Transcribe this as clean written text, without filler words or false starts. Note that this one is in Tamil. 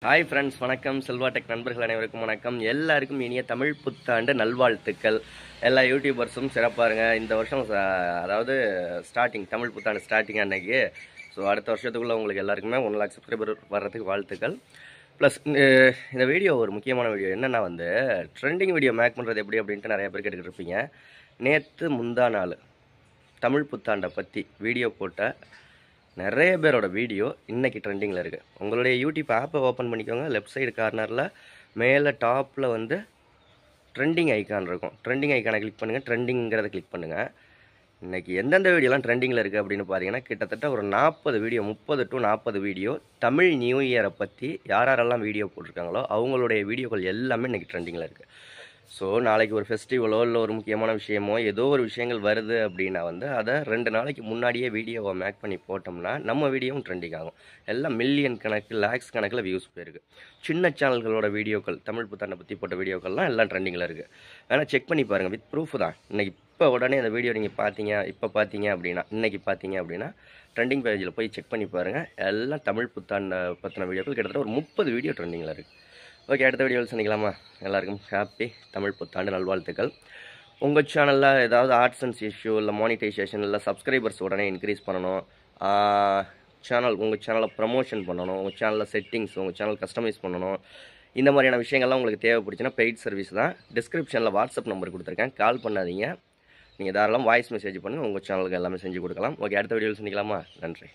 ஹாய் ஃப்ரெண்ட்ஸ், வணக்கம். செல்வா டெக் நண்பர்கள் அனைவருக்கும் வணக்கம். எல்லாருக்கும் இனிய தமிழ் புத்தாண்டு நல்வாழ்த்துக்கள். எல்லா யூடியூபர்ஸும் சிறப்பாக இருங்க. இந்த வருஷம் அதாவது ஸ்டார்டிங் தமிழ் புத்தாண்டு ஸ்டார்டிங் அன்னைக்கு. ஸோ அடுத்த வருஷத்துக்குள்ளே உங்களுக்கு எல்லாருக்குமே 1 லாக் சப்ஸ்கிரைபர் வர்றதுக்கு வாழ்த்துக்கள். ப்ளஸ் இந்த வீடியோ ஒரு முக்கியமான வீடியோ. என்னென்னா ட்ரெண்டிங் வீடியோ மேக் பண்ணுறது எப்படி அப்படின்ட்டு நிறைய பேர் கேட்டுக்கிட்டு இருப்பீங்க. நேற்று முந்தா நாள் தமிழ் புத்தாண்டை பற்றி வீடியோ போட்ட நிறைய பேரோட வீடியோ இன்றைக்கி ட்ரெண்டிங்கில் இருக்குது. உங்களுடைய யூடியூப் ஆப்பை ஓப்பன் பண்ணிக்கோங்க. லெஃப்ட் சைடு கார்னரில் மேலே டாப்பில் ட்ரெண்டிங் ஐக்கான் இருக்கும். ட்ரெண்டிங் ஐக்கானை கிளிக் பண்ணுங்கள். ட்ரெண்டிங்கிறத கிளிக் பண்ணுங்கள். இன்றைக்கி எந்தெந்த வீடியோலாம் ட்ரெண்டிங்கில் இருக்குது அப்படின்னு பார்த்தீங்கன்னா, கிட்டத்தட்ட ஒரு 40 வீடியோ, 30 to 40 வீடியோ தமிழ் நியூ இயரை பற்றி யாரெல்லாம் வீடியோ போட்டிருக்காங்களோ அவங்களுடைய வீடியோக்கள் எல்லாமே இன்றைக்கி ட்ரெண்டிங்கில் இருக்குது. ஸோ நாளைக்கு ஒரு ஃபெஸ்டிவலோ இல்லை ஒரு முக்கியமான விஷயமோ ஏதோ ஒரு விஷயங்கள் வருது அப்படின்னா அதை 2 நாளைக்கு முன்னாடியே வீடியோவை மேக் பண்ணி போட்டோம்னா நம்ம வீடியோவும் ட்ரெண்டிங் ஆகும். எல்லாம் மில்லியன் கணக்கு, லேக்ஸ் கணக்கில் வியூஸ் போயிருக்கு. சின்ன சேனல்களோட வீடியோக்கள், தமிழ் புத்தாண்டை பற்றி போட்ட வீடியோக்கள்லாம் எல்லாம் ட்ரெண்டிங்கில் இருக்குது. வேணால் செக் பண்ணி பாருங்கள். வித் ப்ரூஃப் தான். இன்றைக்கி இப்போ உடனே அந்த வீடியோ நீங்கள் பார்த்தீங்க அப்படின்னா இன்றைக்கி பார்த்தீங்க அப்படின்னா ட்ரெண்டிங் பேஜில் போய் செக் பண்ணி பாருங்கள். எல்லாம் தமிழ் புத்தாண்டை பற்றின வீடியோக்கள் கிட்டத்தட்ட ஒரு 30 வீடியோ ட்ரெண்டிங்கில் இருக்குது. ஓகே, அடுத்த வீடியோவில் சந்திக்கலாமா? எல்லாருக்கும் ஹாப்பி தமிழ் புத்தாண்டு நல்வாழ்த்துக்கள். உங்கள் சேனலில் ஏதாவது ஆட்சன்ஸ் இஷ்யூ இல்லை மானிட்டைசேஷன் இல்லை சப்ஸ்கிரைபர்ஸ் உடனே இன்க்ரீஸ் பண்ணணும், உங்கள் சேனலை ப்ரமோஷன் பண்ணணும், உங்கள் சேனலில் செட்டிங்ஸ், உங்கள் சேனல் கஸ்டமைஸ் பண்ணணும், இந்த மாதிரியான விஷயங்கள்லாம் உங்களுக்கு தேவைப்படுச்சுன்னா பெய்ட் சர்வீஸ் தான். டிஸ்கிரிப்ஷனில் வாட்ஸ்அப் நம்பர் கொடுத்துருக்கேன். கால் பண்ணாதீங்க. நீங்கள் தாராளம் வாய்ஸ் மெசேஜ் பண்ணி உங்கள் சேனலுக்கு எல்லாமே செஞ்சு கொடுக்கலாம். ஓகே, அடுத்த வீடியோவில் சந்திக்கலாமா? நன்றி.